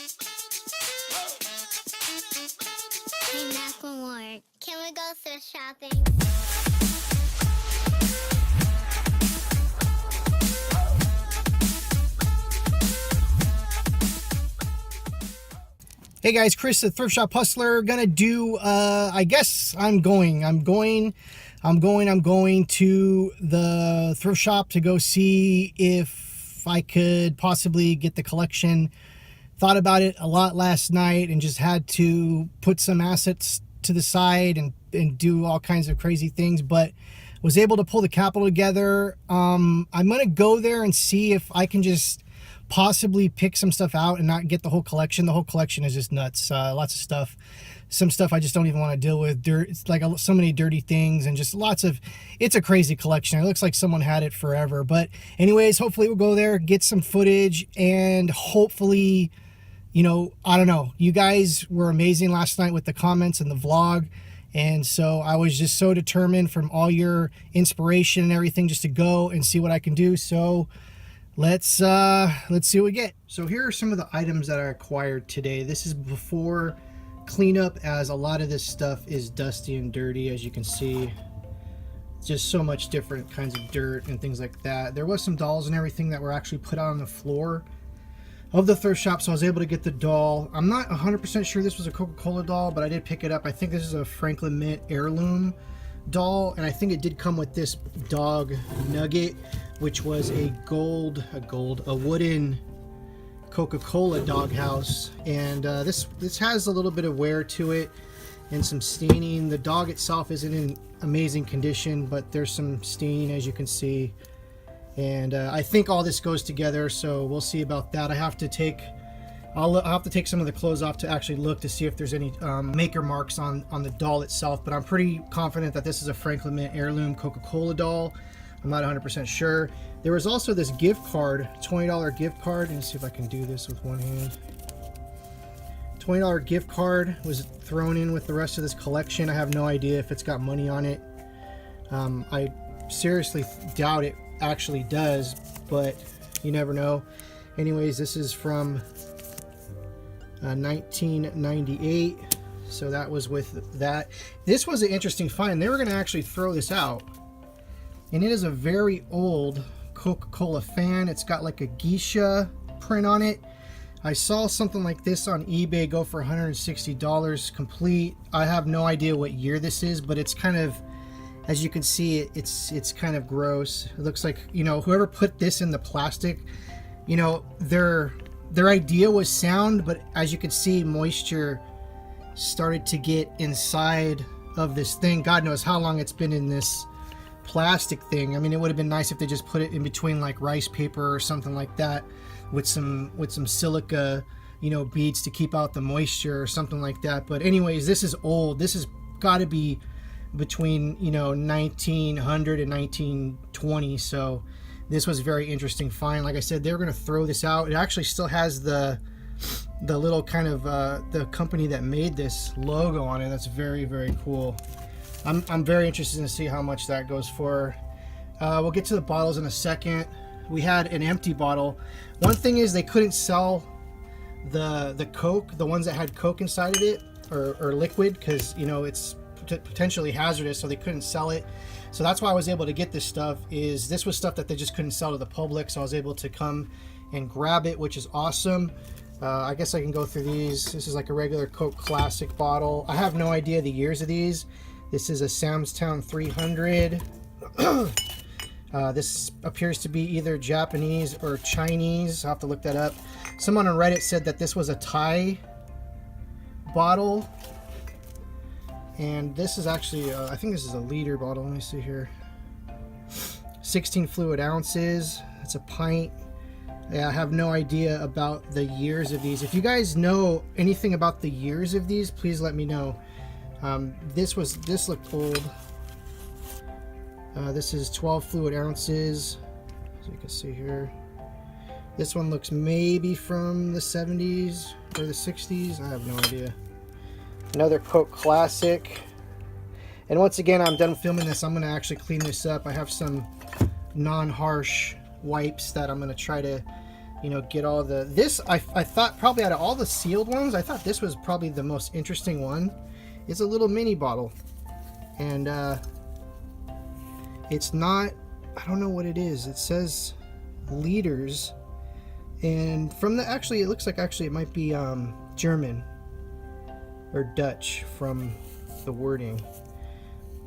Hey, Macklemore, can we go thrift shopping? Hey guys, Chris, the Thrift Shop Hustler, gonna do, I guess I'm going to the thrift shop to go see if I could possibly get the collection. Thought about it a lot last night and just had to put some assets to the side and do all kinds of crazy things, but was able to pull the capital together. I'm gonna go there and see if I can just possibly pick some stuff out and not get the whole collection. The whole collection is just nuts. Lots of stuff. Some stuff I just don't even want to deal with. It's like so many dirty things and just lots of, it's a crazy collection. It looks like someone had it forever. But anyways, hopefully we'll go there, get some footage, and hopefully, you know, I don't know. You guys were amazing last night with the comments and the vlog. And so I was just so determined from all your inspiration and everything just to go and see what I can do. So let's see what we get. So here are some of the items that I acquired today. This is before cleanup, as a lot of this stuff is dusty and dirty, as you can see. Just so much different kinds of dirt and things like that. There was some dolls and everything that were actually put out on the floor of the thrift shop, so I was able to get the doll. I'm not 100% sure this was a Coca-Cola doll, but I did pick it up. I think this is a Franklin Mint heirloom doll, and I think it did come with this dog nugget, which was a wooden Coca-Cola doghouse. And this has a little bit of wear to it and some staining. The dog itself isn't in amazing condition, but there's some staining, as you can see. And I think all this goes together, so we'll see about that. I'll have to take some of the clothes off to actually look to see if there's any maker marks on the doll itself, but I'm pretty confident that this is a Franklin Mint heirloom Coca-Cola doll. I'm not 100% sure. There was also this gift card, $20 gift card. Let me see if I can do this with one hand. $20 gift card was thrown in with the rest of this collection. I have no idea if it's got money on it. I seriously doubt it actually does, but you never know. Anyways, this is from 1998, so that was with that. This was an interesting find. They were going to actually throw this out, and it is a very old Coca-Cola fan. It's got like a geisha print on it. I saw something like this on eBay go for $160 complete. I have no idea what year this is, but it's kind of, as you can see, it's kind of gross. It looks like, you know, whoever put this in the plastic, you know, their idea was sound, but as you can see, moisture started to get inside of this thing. God knows how long it's been in this plastic thing. I mean, it would have been nice if they just put it in between like rice paper or something like that with some silica, you know, beads to keep out the moisture or something like that. But anyways, this is old. This has got to be between, you know, 1900 and 1920. So this was a very interesting find. Like I said, they were going to throw this out. It actually still has the little kind of the company that made this logo on it. That's very, very cool. I'm very interested to see how much that goes for. We'll get to the bottles in a second. We had an empty bottle. One thing is they couldn't sell the Coke, the ones that had Coke inside of it, or liquid, because, you know, it's potentially hazardous, so they couldn't sell it. So that's why I was able to get this stuff. This was stuff that they just couldn't sell to the public, so I was able to come and grab it, which is awesome. I guess I can go through these. This is like a regular Coke Classic bottle. I have no idea the years of these. This is a Sam's Town 300. This appears to be either Japanese or Chinese. I'll have to look that up. Someone on Reddit said that this was a Thai bottle. And this is actually, I think this is a liter bottle. Let me see here. 16 fluid ounces. It's a pint. Yeah, I have no idea about the years of these. If you guys know anything about the years of these, please let me know. This looked old. This is 12 fluid ounces. So you can see here. This one looks maybe from the 70s or the 60s. I have no idea. Another Coke Classic. And once again, I'm done filming this. I'm going to actually clean this up. I have some non-harsh wipes that I'm going to try to you know, get all the, this, I thought probably out of all the sealed ones, I thought this was probably the most interesting one. It's a little mini bottle. And it's not, I don't know what it is. It says liters. And from the, actually, it looks like actually it might be German or Dutch from the wording.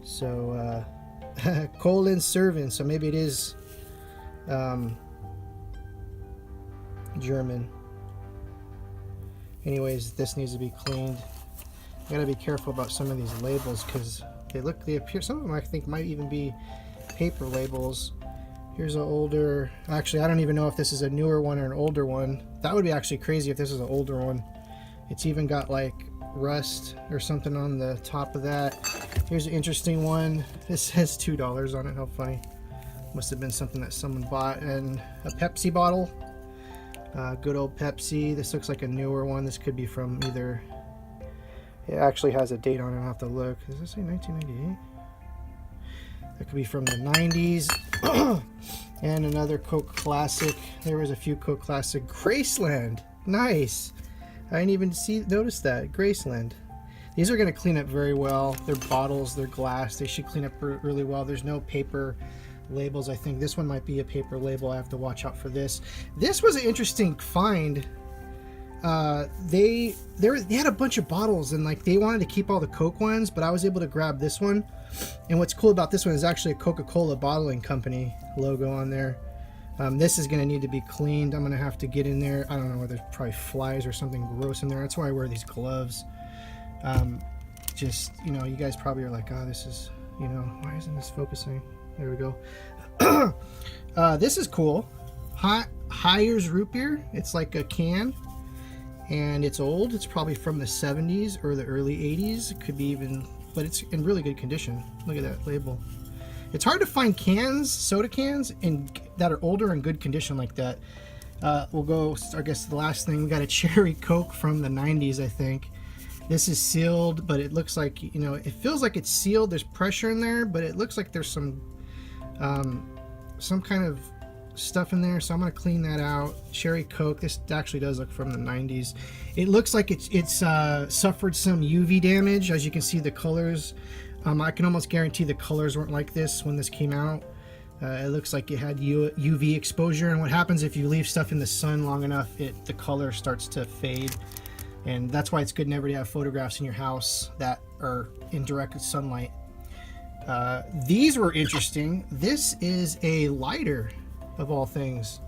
So, colon servant, so maybe it is German. Anyways, this needs to be cleaned. I gotta be careful about some of these labels because they appear, some of them I think might even be paper labels. Here's an older, actually I don't even know if this is a newer one or an older one. That would be actually crazy if this is an older one. It's even got like rust or something on the top of that. Here's an interesting one. This says $2 on it. How funny. Must have been something that someone bought. And a Pepsi bottle. Good old Pepsi. This looks like a newer one. This could be from either, it actually has a date on it. I'll have to look. Does it say 1998? That could be from the 90s. And another Coke Classic. There was a few Coke Classic. Graceland. Nice. I didn't even notice that. Graceland. These are going to clean up very well. They're bottles, they're glass. They should clean up really well. There's no paper labels. I think this one might be a paper label. I have to watch out for this. This was an interesting find. They had a bunch of bottles and like they wanted to keep all the Coke ones, but I was able to grab this one. And what's cool about this one is actually a Coca-Cola bottling company logo on there. This is going to need to be cleaned. I'm going to have to get in there. I don't know, there's probably flies or something gross in there. That's why I wear these gloves. Just, you know, you guys probably are like, oh, this is, you know, why isn't this focusing? There we go. This is cool. Hires root beer. It's like a can. And it's old. It's probably from the 70s or the early 80s. It could be even, but it's in really good condition. Look at that label. It's hard to find cans, soda cans, that are older and good condition like that. We'll go, I guess, the last thing. We got a cherry Coke from the 90s, I think. This is sealed, but it looks like, you know, it feels like it's sealed. There's pressure in there, but it looks like there's some kind of stuff in there. So I'm going to clean that out. Cherry Coke. This actually does look from the 90s. It looks like it's suffered some UV damage. As you can see, the colors. I can almost guarantee the colors weren't like this when this came out. It looks like it had UV exposure, and what happens if you leave stuff in the sun long enough, the color starts to fade. And that's why it's good never to have photographs in your house that are in direct sunlight. These were interesting. This is a lighter, of all things.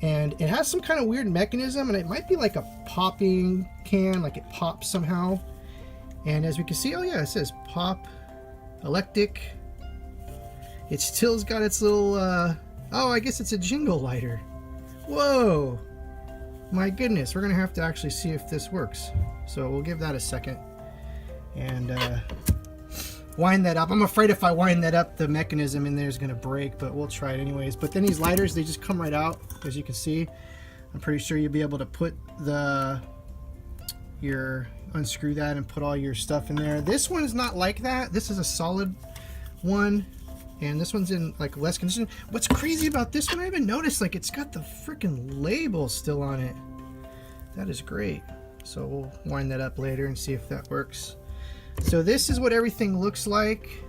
And it has some kind of weird mechanism, and it might be like a popping can, like it pops somehow. And as we can see, oh yeah, it says pop electric. It still's got its little, oh, I guess it's a jingle lighter. Whoa. My goodness, we're gonna have to actually see if this works. So we'll give that a second and wind that up. I'm afraid if I wind that up, the mechanism in there is gonna break, but we'll try it anyways. But then these lighters, they just come right out, as you can see. I'm pretty sure you'll be able to put unscrew that and put all your stuff in there. This one is not like that. This is a solid one. And this one's in like less condition. What's crazy about this one, I haven't noticed, like it's got the freaking label still on it. That is great. So we'll wind that up later and see if that works. So this is what everything looks like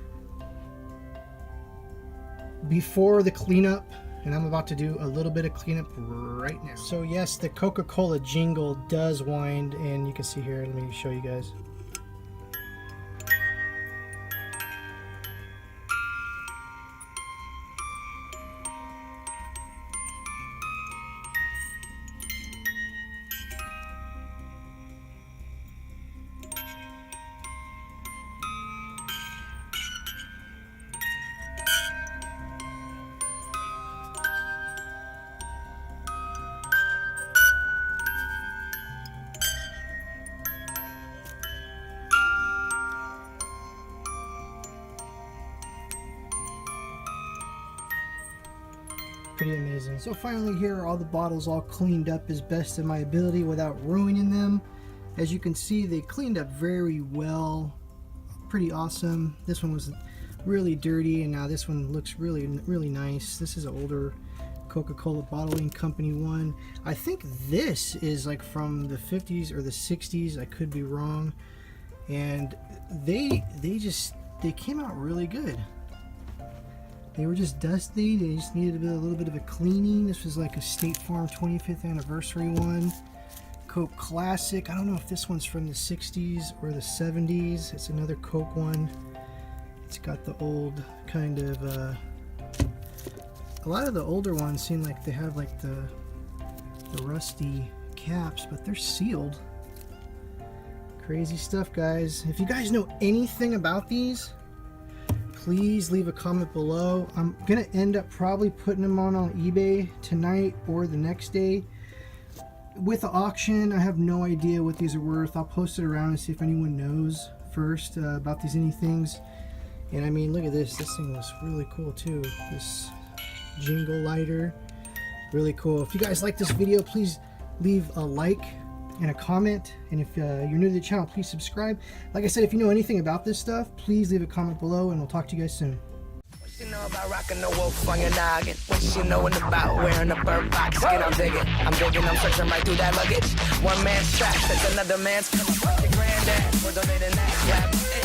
before the cleanup. And I'm about to do a little bit of cleanup right now. So yes, the Coca-Cola jingle does wind, and you can see here, let me show you guys. Pretty amazing. So finally here are all the bottles all cleaned up as best of my ability without ruining them. As you can see, they cleaned up very well. Pretty awesome. This one was really dirty, and now this one looks really nice. This is an older Coca-Cola bottling company one. I think this is like from the 50s or the 60s. I could be wrong. And they came out really good. They were just dusty. They just needed a little bit of a cleaning. This was like a State Farm 25th anniversary one. Coke Classic. I don't know if this one's from the 60s or the 70s. It's another Coke one. It's got the old kind of a lot of the older ones seem like they have like the rusty caps, but they're sealed. Crazy stuff, guys. If you guys know anything about these, please leave a comment below. I'm gonna end up probably putting them on eBay tonight or the next day. With the auction, I have no idea what these are worth. I'll post it around and see if anyone knows first about these anythings. And I mean, look at this. This thing was really cool too. This jingle lighter, really cool. If you guys like this video, please leave a like and a comment. And if you're new to the channel, please subscribe. Like I said, if you know anything about this stuff, please leave a comment below, and we'll talk to you guys soon. What you know about rocking the wolf on your noggin? What you knowin' about wearing a bird box skin? I'm digging, I'm searching right through that luggage. One man's trash, that's another man's. Your granddad, or donating that slap.